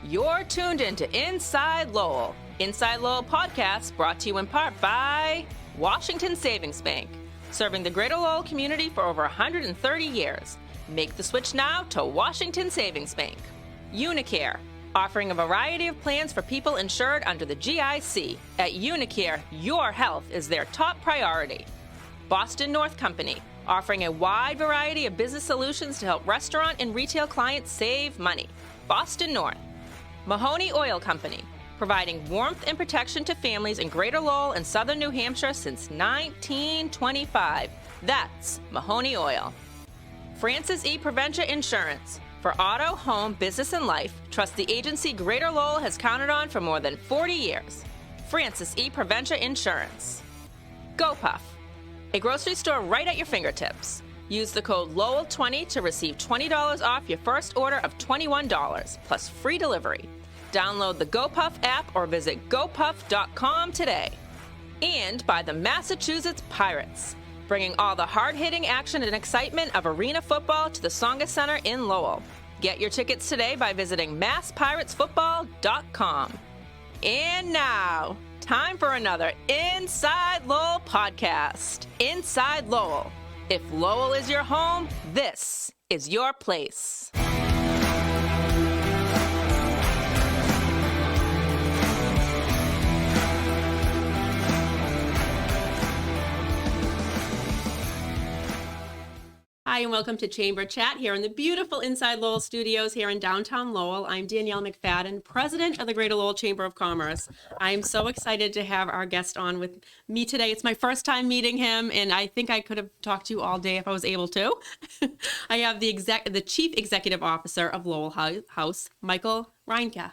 You're tuned into Inside Lowell. Inside Lowell podcast brought to you in part by Washington Savings Bank, serving the greater Lowell community for over 130 years. Make the switch now to Washington Savings Bank. Unicare, offering a variety of plans for people insured under the GIC. At Unicare, your health is their top priority. Boston North Company, offering a wide variety of business solutions to help restaurant and retail clients save money. Boston North. Mahoney Oil Company, providing warmth and protection to families in Greater Lowell and Southern New Hampshire since 1925. That's Mahoney Oil. Francis E. Preventia Insurance. For auto, home, business, and life, trust the agency Greater Lowell has counted on for more than 40 years. Francis E. Preventia Insurance. GoPuff, a grocery store right at your fingertips. Use the code Lowell20 to receive $20 off your first order of $21, plus free delivery. Download the GoPuff app or visit gopuff.com today. And by the Massachusetts Pirates, bringing all the hard-hitting action and excitement of arena football to the Tsonga Center in Lowell. Get your tickets today by visiting masspiratesfootball.com. And now, time for another Inside Lowell podcast. Inside Lowell. If Lowell is your home, this is your place. Hi, and welcome to Chamber Chat here in the beautiful Inside Lowell studios here in downtown Lowell. I'm Danielle McFadden, president of the Greater Lowell Chamber of Commerce. I'm so excited to have our guest on with me today. It's my first time meeting him, and I think I could have talked to you all day if I was able to. I have the Chief Executive Officer of Lowell House, Michael Reinke.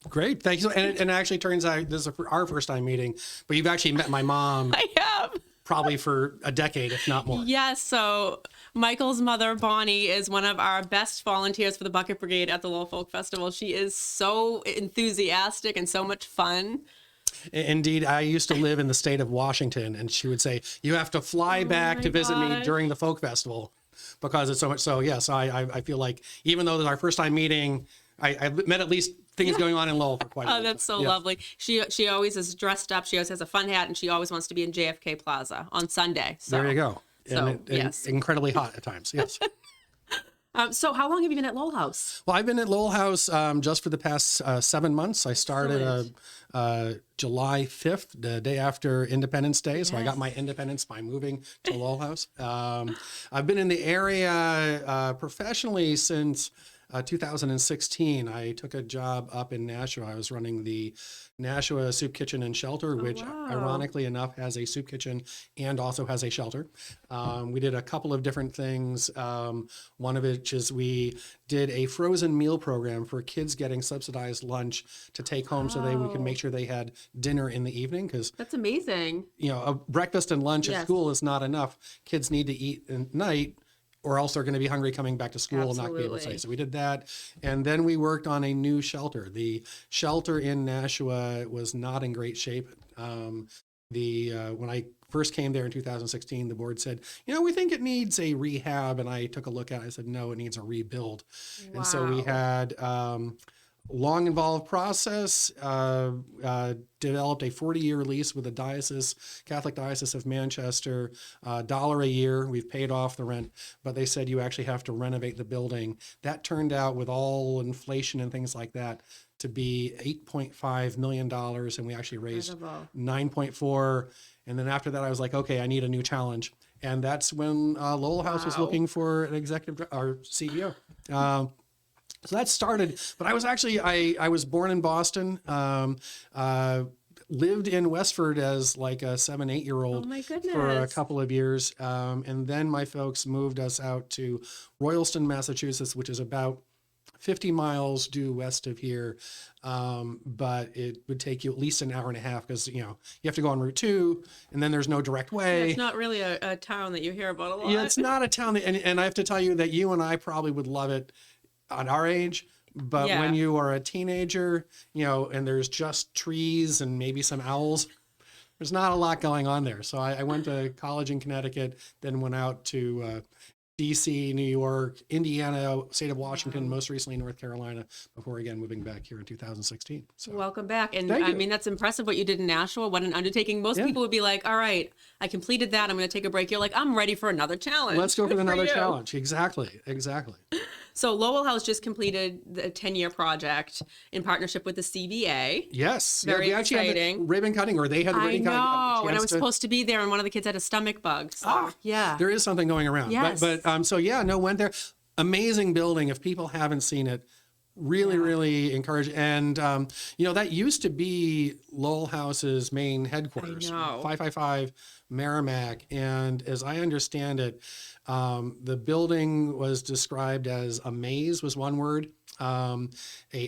Great, thank you. And it actually turns out this is our first time meeting, but you've actually met my mom. I have. Probably for a decade, if not more. Yes, so Michael's mother, Bonnie, is one of our best volunteers for the Bucket Brigade at the Lowell Folk Festival. She is so enthusiastic and so much fun. Indeed, I used to live in the state of Washington, and she would say, you have to fly back to visit me during the Folk Festival because it's so much. So, yes, I feel like even though this is our first time meeting, I met at least things going on in Lowell for quite a while. Oh, that's so lovely. She always is dressed up. She always has a fun hat, and she always wants to be in JFK Plaza on Sunday. So. There you go. So, yes. Incredibly hot at times, yes. So how long have you been at Lowell House? Well, I've been at Lowell House just for the past 7 months. I started July 5th, the day after Independence Day. So I got my independence by moving to Lowell House. I've been in the area professionally since 2016. I took a job up in Nashua. I was running the Nashua Soup Kitchen and Shelter, which ironically enough has a soup kitchen and also has a shelter. We did a couple of different things. One of which is we did a frozen meal program for kids getting subsidized lunch to take home so we can make sure they had dinner in the evening. Because that's amazing. You know, a breakfast and lunch at school is not enough. Kids need to eat at night, or else they're going to be hungry coming back to school and not be able to stay. So we did that. And then we worked on a new shelter. The shelter in Nashua was not in great shape. When I first came there in 2016, the board said, we think it needs a rehab. And I took a look at it. I said, no, it needs a rebuild. Wow. And so we had long involved process, developed a 40-year lease with the Catholic Diocese of Manchester, $1 a year. We've paid off the rent, but they said you actually have to renovate the building. That turned out, with all inflation and things like that, to be $8.5 million, and we actually raised 9.4. And then after that, I was like, okay, I need a new challenge. And that's when Lowell House was looking for an executive or CEO. So that started, but I was actually, I was born in Boston, lived in Westford as like a 7-8-year-old for a couple of years. And then my folks moved us out to Royalston, Massachusetts, which is about 50 miles due west of here. But it would take you at least an hour and a half because, you have to go on Route 2 and then there's no direct way. Yeah, it's not really a town that you hear about a lot. Yeah, it's not a town. And I have to tell you that you and I probably would love it at our age, but when you are a teenager, and there's just trees and maybe some owls, there's not a lot going on there. So I went to college in Connecticut, then went out to DC, New York, Indiana, state of Washington, most recently North Carolina, before again moving back here in 2016. So welcome back. And I mean, that's impressive what you did in Nashua. What an undertaking. Most people would be like, all right, I completed that. I'm going to take a break. You're like, I'm ready for another challenge. Let's go for another challenge. Exactly. So Lowell House just completed the 10-year project in partnership with the CBA. Yes. Very we actually exciting. had the ribbon cutting, or they had the ribbon cutting. I know, and I was supposed to be there, and one of the kids had a stomach bug. So, yeah. There is something going around. Yes. Went there. Amazing building. If people haven't seen it, really encourage. And, that used to be Lowell House's main headquarters, 555 Merrimack. And as I understand it, the building was described as a maze was one word. A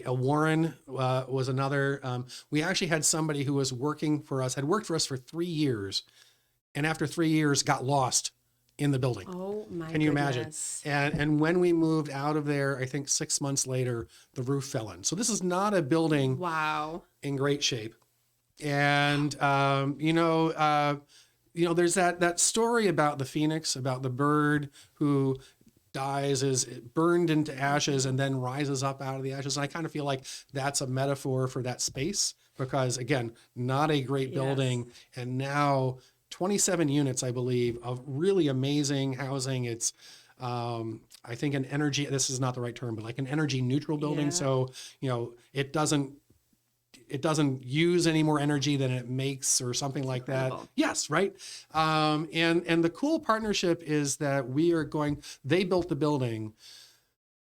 warren was another. We actually had somebody who was working for us, had worked for us for 3 years. And after 3 years got lost in the building. Oh my Can you goodness. imagine? And when we moved out of there, I think 6 months later, the roof fell in. So this is not a building in great shape. And, there's that story about the phoenix, about the bird who dies, is burned into ashes and then rises up out of the ashes. And I kind of feel like that's a metaphor for that space because, again, not a great building. And now 27 units, I believe, of really amazing housing. It's, I think an energy, this is not the right term, but like an energy neutral building. So, it doesn't use any more energy than it makes or something like that. Yes. Right. And the cool partnership is that they built the building,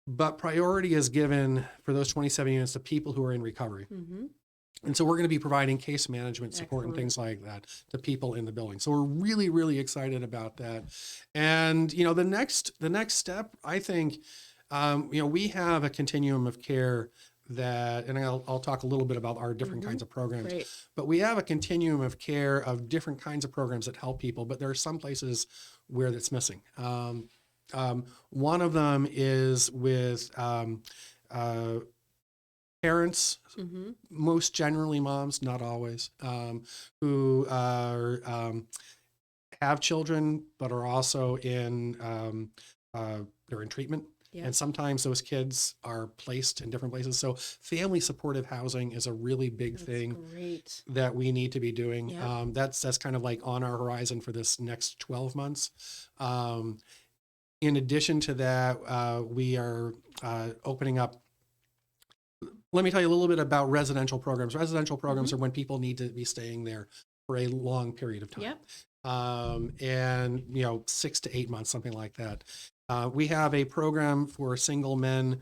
but priority is given for those 27 units to people who are in recovery. Mm-hmm. And so we're going to be providing case management support and things like that to people in the building. So we're really, really excited about that. And, the next step, I think, we have a continuum of care that, and I'll talk a little bit about our different kinds of programs, but we have a continuum of care of different kinds of programs that help people, but there are some places where that's missing. One of them is with, parents, most generally moms, not always, who are, have children, but are also they're in treatment. And sometimes those kids are placed in different places. So family supportive housing is a really big thing that we need to be doing. That's kind of like on our horizon for this next 12 months. In addition to that, we are opening up. Let me tell you a little bit about residential programs. Residential programs are when people need to be staying there for a long period of time. And 6 to 8 months, something like that. We have a program for single men.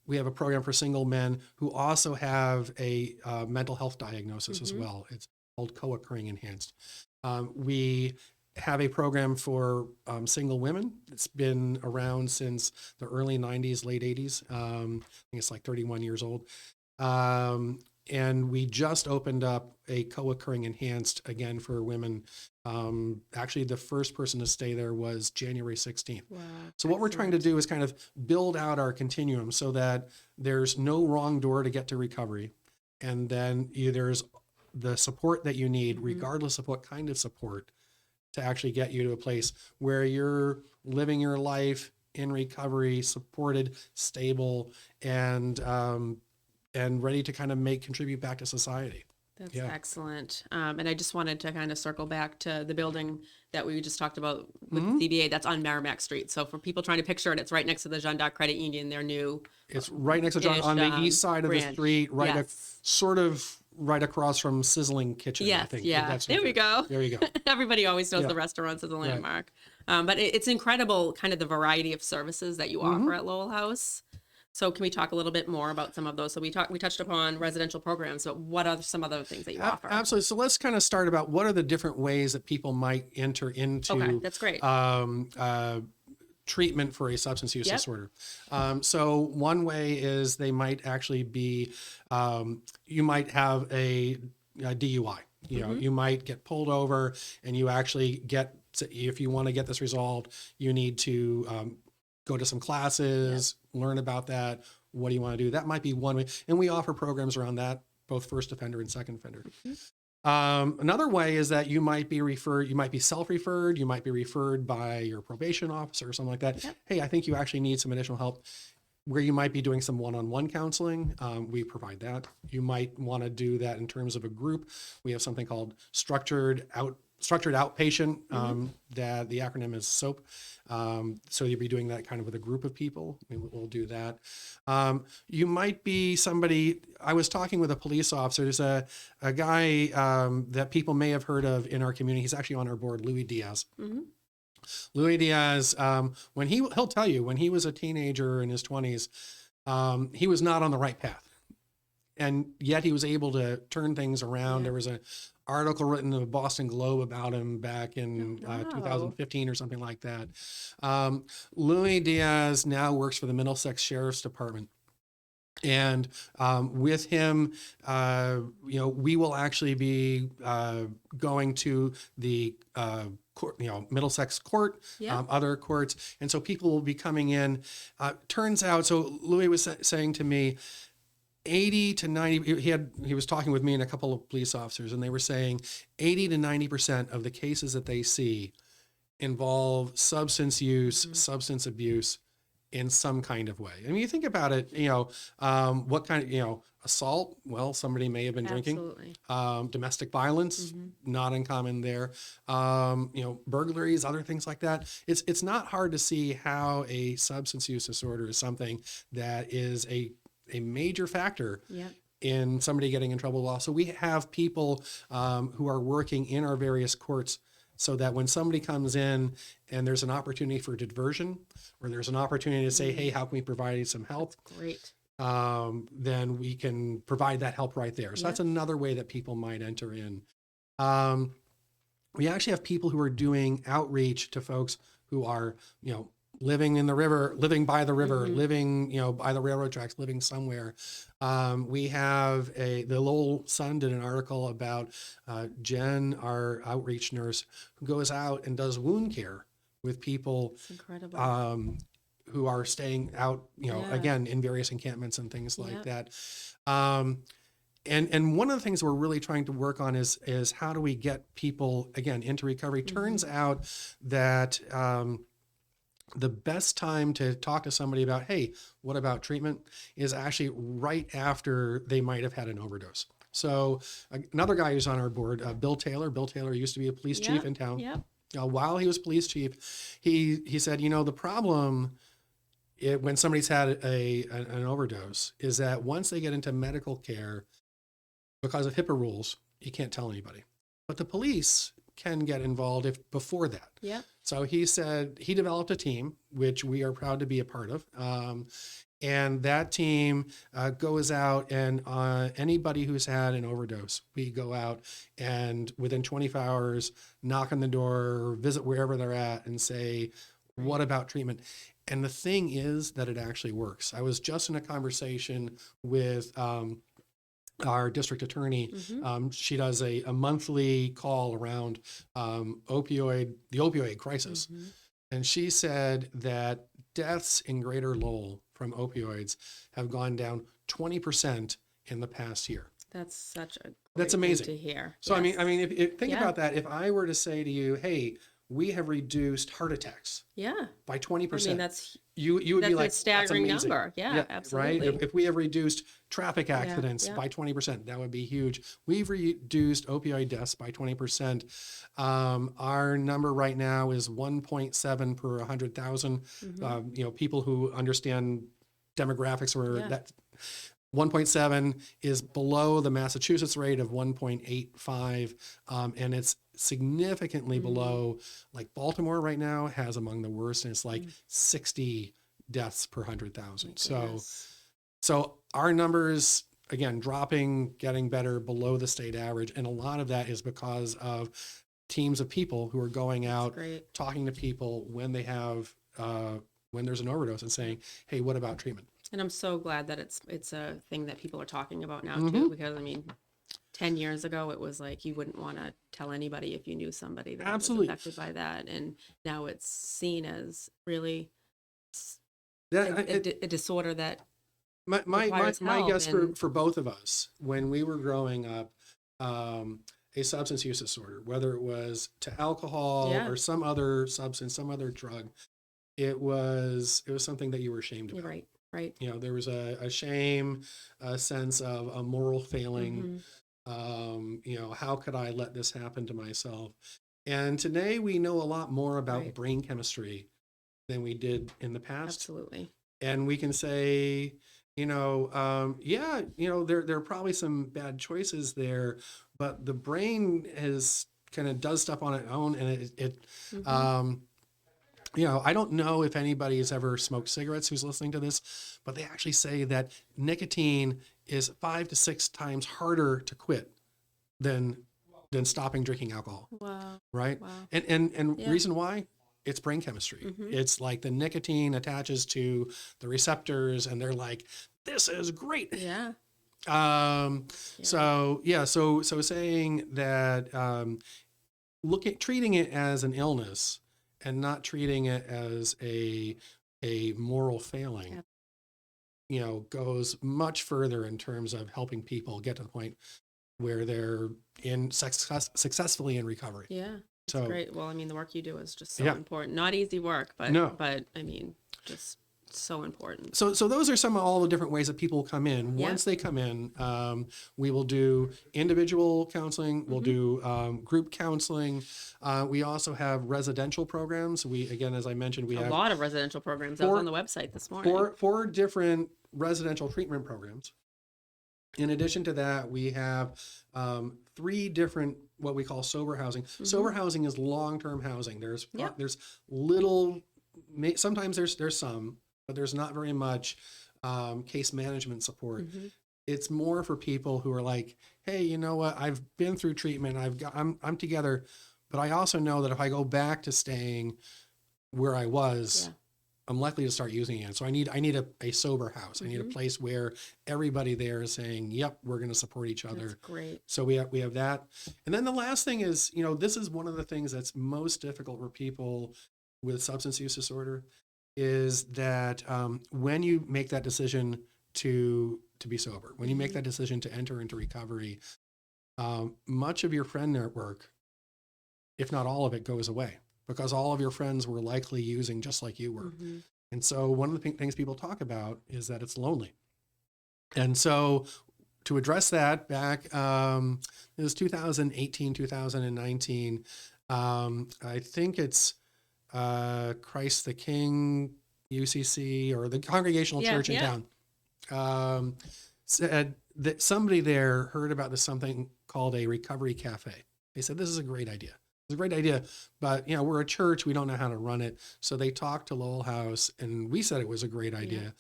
We have a program for single men who also have a mental health diagnosis as well. It's called co-occurring enhanced. We have a program for single women. It's been around since the early 90s, late 80s. I think it's like 31 years old. And we just opened up a co-occurring enhanced again for women. Actually, the first person to stay there was January 16th. Wow, so what we're trying to do is kind of build out our continuum so that there's no wrong door to get to recovery. And then there's the support that you need, regardless of what kind of support, to actually get you to a place where you're living your life in recovery, supported, stable, and ready to kind of contribute back to society. That's excellent. And I just wanted to kind of circle back to the building that we just talked about with the CBA. That's on Merrimack Street. So for people trying to picture it, it's right next to the Jeanne D'Arc Credit Union. Their new. It's right next to John on the east side of the street, sort of right across from Sizzling Kitchen. Yes, I think. There we go. There you go. Everybody always knows the restaurants as a landmark. But it's incredible, kind of the variety of services that you offer at Lowell House. So can we talk a little bit more about some of those? So we touched upon residential programs, but what are some other things that you offer? Absolutely. So let's kind of start about what are the different ways that people might enter into that's great. Treatment for a substance use disorder. So one way is they might actually be, you might have a DUI. You might get pulled over and you actually if you want to get this resolved, you need to go to some classes, learn about that. What do you want to do? That might be one way. And we offer programs around that, both first offender and second offender. Another way is that you might be self-referred, you might be referred by your probation officer or something like that. Yep. Hey, I think you actually need some additional help. Where you might be doing some one-on-one counseling, we provide that. You might want to do that in terms of a group. We have something called structured outpatient, that the acronym is SOAP. So you'll be doing that kind of with a group of people. We'll do that. You might be somebody, I was talking with a police officer. There's a guy that people may have heard of in our community. He's actually on our board, Louis Diaz. Louis Diaz, when he'll tell you, when he was a teenager in his 20s, he was not on the right path. And yet he was able to turn things around. There was an article written in the Boston Globe about him back in 2015 or something like that. Louis Diaz now works for the Middlesex Sheriff's Department. And with him, we will actually be going to the court, Middlesex court, other courts. And so people will be coming in. Turns out, so Louis was saying to me, 80 to 90, he was talking with me and a couple of police officers, and they were saying 80 to 90% of the cases that they see involve substance use, substance abuse in some kind of way. I mean, you think about it, what kind of, assault, well, somebody may have been drinking. Domestic violence, not uncommon there. Burglaries, other things like that. It's not hard to see how a substance use disorder is something that is a major factor in somebody getting in trouble with law. So we have people who are working in our various courts so that when somebody comes in and there's an opportunity for diversion, or there's an opportunity to say, hey, how can we provide you some help? Great. Then we can provide that help right there. So that's another way that people might enter in. We actually have people who are doing outreach to folks who are, living in the river, living by the river, living, by the railroad tracks, living somewhere. We have the Lowell Sun did an article about Jen, our outreach nurse, who goes out and does wound care with people. It's incredible. Who are staying out, again, in various encampments and things like that. And one of the things we're really trying to work on is how do we get people, again, into recovery? Turns out that the best time to talk to somebody about, hey, what about treatment, is actually right after they might have had an overdose. So another guy who's on our board, Bill Taylor. Bill Taylor used to be a police chief in town. While he was police chief, he said, the problem when somebody's had an overdose is that once they get into medical care, because of HIPAA rules, you can't tell anybody. But the police can get involved before that. So he said he developed a team, which we are proud to be a part of. And that team goes out, and anybody who's had an overdose, we go out and within 24 hours, knock on the door, visit wherever they're at and say, what about treatment? And the thing is that it actually works. I was just in a conversation with our district attorney. She does a monthly call around the opioid crisis. And she said that deaths in Greater Lowell from opioids have gone down 20% in the past year. That's such a That's amazing to hear. So I mean, if think about that. If I were to say to you, hey, we have reduced heart attacks by 20%. I mean, that's you would be like, a staggering that's amazing. number. Yeah, absolutely. Right? If we have reduced traffic accidents by 20%, that would be huge. We've reduced opioid deaths by 20%. Our number right now is 1.7 per 100,000. People who understand demographics, where that 1.7 is below the Massachusetts rate of 1.85, and it's significantly below, like Baltimore right now has among the worst, and it's like 60 deaths per 100,000. So our numbers, again, dropping, getting better, below the state average, and a lot of that is because of teams of people who are going out, talking to people when they have when there's an overdose and saying, hey, what about treatment? And I'm so glad that it's a thing that people are talking about now too, because I mean, 10 years ago, it was like you wouldn't want to tell anybody if you knew somebody that was affected by that. And now it's seen as really a disorder that my guess for both of us, when we were growing up, a substance use disorder, whether it was to alcohol or some other substance, some other drug, it was something that you were ashamed about. Right. You know, there was a shame, a sense of a moral failing. You know, how could I let this happen to myself? And today we know a lot more about brain chemistry than we did in the past. Absolutely. And we can say, you know, you know, there are probably some bad choices there, but the brain is kind of does stuff on its own, and you know, I don't know if anybody has ever smoked cigarettes who's listening to this, but they actually say that nicotine is 5 to 6 times harder to quit than stopping drinking alcohol. Wow. Right. Wow. And reason why? It's brain chemistry. It's like the nicotine attaches to the receptors, and they're like, "This is great." Yeah. So saying that, treating it as an illness and not treating it as a moral failing, you know, goes much further in terms of helping people get to the point where they're successfully in recovery. Yeah. So great. Well, I mean, the work you do is just so important. Not easy work, but I mean, just so important. So those are some of all the different ways that people come in. Once they come in, we will do individual counseling. We'll do group counseling. We also have residential programs. We, again, as I mentioned, we have a lot of residential programs. I was on the website this morning. Four different residential treatment programs. In addition to that, we have 3 different what we call sober housing. Sober housing is long-term housing. There's little, sometimes there's some, but there's not very much case management support. It's more for people who are like, hey, you know what? I've been through treatment. I'm together, but I also know that if I go back to staying where I was, I'm likely to start using it. So I need a sober house. I need a place where everybody there is saying, yep, we're going to support each other. That's great. So we have that. And then the last thing is, you know, this is one of the things that's most difficult for people with substance use disorder is that when you make that decision to be sober, when you make that decision to enter into recovery, much of your friend network, if not all of it, goes away. Because all of your friends were likely using just like you were. And so one of the things people talk about is that it's lonely. And so to address that back, it was 2018, 2019, I think it's Christ the King, UCC, or the Congregational Church in town, said that somebody there heard about this something called a recovery cafe. They said, this is a great idea. It's a great idea, but, you know, we're a church. We don't know how to run it. So they talked to Lowell House, and we said it was a great idea.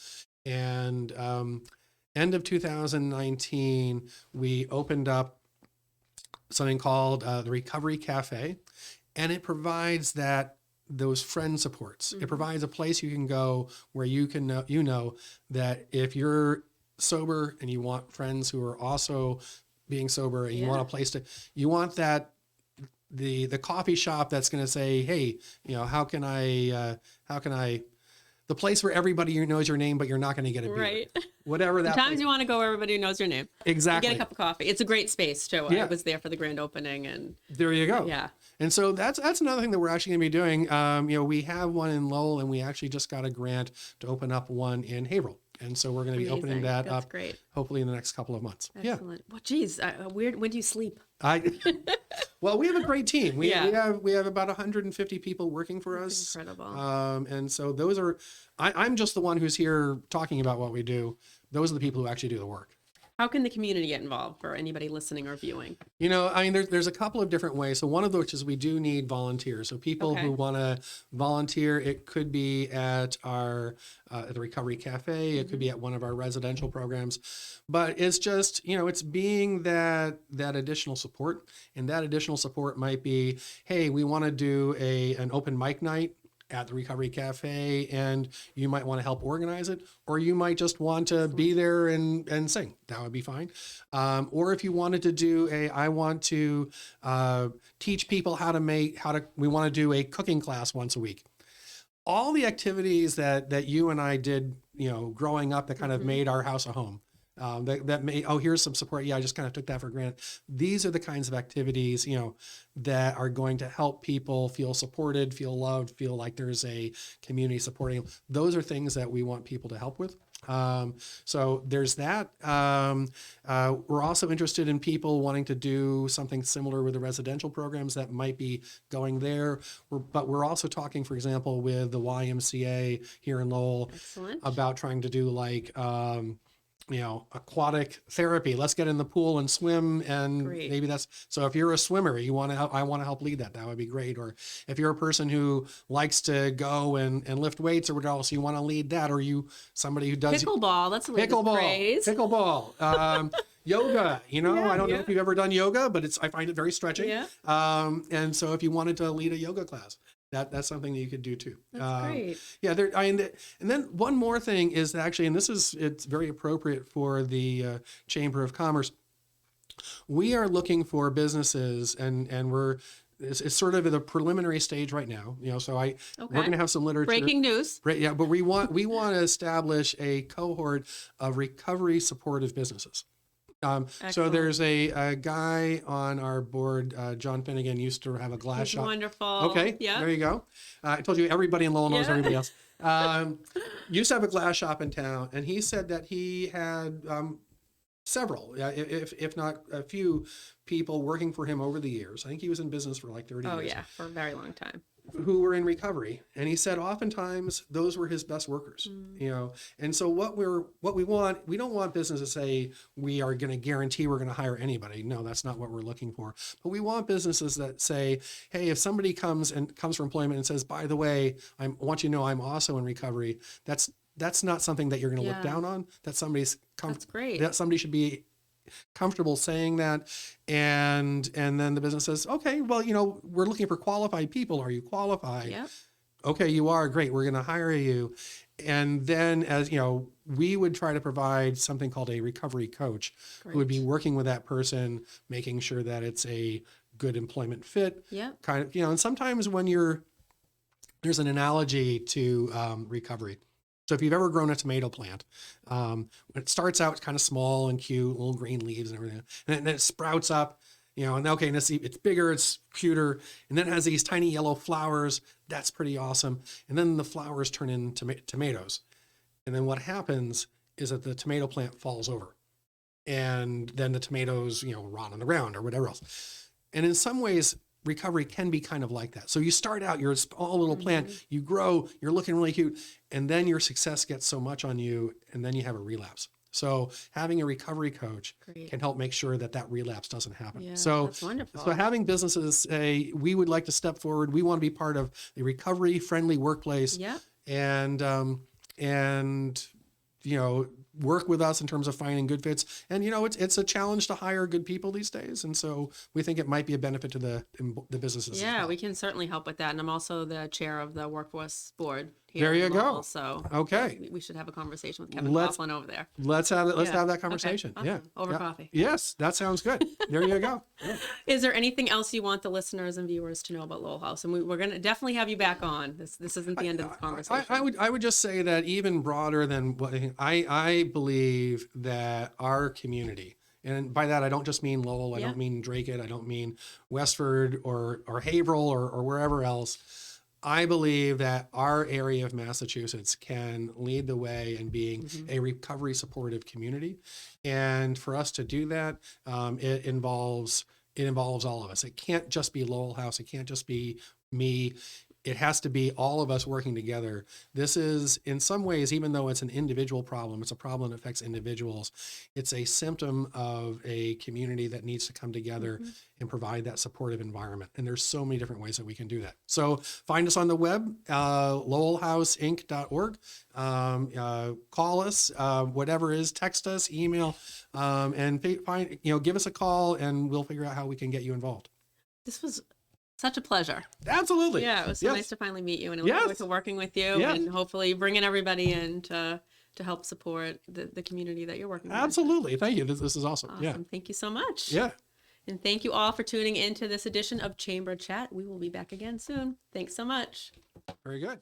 And end of 2019, we opened up something called the Recovery Cafe, and it provides those friend supports. It provides a place you can go where you can know that if you're sober and you want friends who are also being sober, and you want a place you want that. The coffee shop that's going to say, hey, you know, how can I, the place where everybody knows your name, but you're not going to get a beer. Right. Whatever that Sometimes you want to go where everybody knows your name. Exactly. You get a cup of coffee. It's a great space too. I was there for the grand opening, and there you go. Yeah. And so that's another thing that we're actually going to be doing. You know, we have one in Lowell, and we actually just got a grant to open up one in Haverhill. And so we're going to be opening that up hopefully in the next couple of months. Excellent. Well, geez, weird. When do you sleep? Well, we have a great team. We have about 150 people working for us. Incredible. And so those are, I'm just the one who's here talking about what we do. Those are the people who actually do the work. How can the community get involved for anybody listening or viewing? You know, I mean, there's a couple of different ways. So one of which is we do need volunteers. So people who want to volunteer, it could be at our at the Recovery Cafe. It could be at one of our residential programs. But it's just, you know, it's being that additional support. And that additional support might be, hey, we want to do an open mic night at the Recovery Cafe, and you might want to help organize it, or you might just want to be there and sing. That would be fine. Or if you wanted to do I want to teach people we want to do a cooking class once a week. All the activities that you and I did, you know, growing up that kind of made our house a home. that may, oh, here's some support. Yeah, I just kind of took that for granted. These are the kinds of activities, that are going to help people feel supported, feel loved, feel like there's a community supporting them. Those are things that we want people to help with. So there's that. We're also interested in people wanting to do something similar with the residential programs that might be going there. But we're also talking, for example, with the YMCA here in Lowell. Excellent. About trying to do like, aquatic therapy. Let's get in the pool and swim. And Great. maybe that's, so if you're a swimmer, I want to help lead that. That would be great. Or if you're a person who likes to go and lift weights or whatever else, you want to lead that. Or somebody who does Pickleball. That's a little craze. Pickleball. Yoga, I don't know if you've ever done yoga, but I find it very stretching. Yeah. And so if you wanted to lead a yoga class, that's something that you could do too. That's great. Yeah. And then one more thing is actually, and it's very appropriate for the Chamber of Commerce. We are looking for businesses and it's sort of at the preliminary stage right now, so we're going to have some literature. Breaking news. Right. Yeah. But we want to establish a cohort of recovery supportive businesses. So there's a guy on our board, John Finnegan, used to have a glass shop. Wonderful. Okay. Yeah. There you go. I told you everybody in Lowell knows everybody else. Used to have a glass shop in town, and he said that he had several, if not a few, people working for him over the years. I think he was in business for like 30 years. Oh yeah, for a very long time. Who were in recovery, and he said oftentimes those were his best workers. And so what we want, we don't want business to say we are going to guarantee we're going to hire anybody. No, that's not what we're looking for. But we want businesses that say, hey, if somebody comes for employment and says, by the way, I want you to know I'm also in recovery, that's not something that you're going to look down on. That's great. That somebody should be comfortable saying that, and then the business says, okay, well, we're looking for qualified people. Are you qualified? Yep. Okay, you are. Great. We're going to hire you. And then, as we would try to provide something called a recovery coach. Great. Who would be working with that person, making sure that it's a good employment fit. Yeah. Kind of, and sometimes when there's an analogy to recovery. So if you've ever grown a tomato plant, when it starts out kind of small and cute, little green leaves and everything, and then it sprouts up, and it's bigger, it's cuter, and then it has these tiny yellow flowers. That's pretty awesome. And then the flowers turn into tomatoes. And then what happens is that the tomato plant falls over, and then the tomatoes, rot on the ground or whatever else. And in some ways, recovery can be kind of like that. So you start out, you're a small little plant, you grow, you're looking really cute, and then your success gets so much on you, and then you have a relapse. So having a recovery coach can help make sure that relapse doesn't happen. Yeah, so that's wonderful. So having businesses say, we would like to step forward, we want to be part of a recovery-friendly workplace, and work with us in terms of finding good fits. And, it's a challenge to hire good people these days. And so we think it might be a benefit to the businesses. Yeah, we can certainly help with that. And I'm also the chair of the workforce board here. There you go. So okay, we should have a conversation with Kevin Coughlin over there. Let's have that conversation. Okay, awesome. Yeah. Over coffee. Yes, that sounds good. There you go. Yeah. Is there anything else you want the listeners and viewers to know about Lowell House? And we're going to definitely have you back on. This isn't the end of the conversation. I would just say that even broader than what I believe that our community, and by that I don't just mean Lowell, I don't mean Dracut, I don't mean Westford or Haverhill or wherever else. I believe that our area of Massachusetts can lead the way in being a recovery supportive community. And for us to do that, it involves all of us. It can't just be Lowell House. It can't just be me. It has to be all of us working together. This is, in some ways, even though it's an individual problem, it's a problem that affects individuals. It's a symptom of a community that needs to come together and provide that supportive environment. And there's so many different ways that we can do that. So find us on the web, lowellhouseinc.org. Call us, whatever is, text us, email, and give us a call, and we'll figure out how we can get you involved. This was such a pleasure. Absolutely. Yeah, it was so nice to finally meet you, and I look forward to working with you and hopefully bringing everybody in to help support the community that you're working with. Absolutely. Thank you. This is awesome. Yeah. Thank you so much. Yeah. And thank you all for tuning into this edition of Chamber Chat. We will be back again soon. Thanks so much. Very good.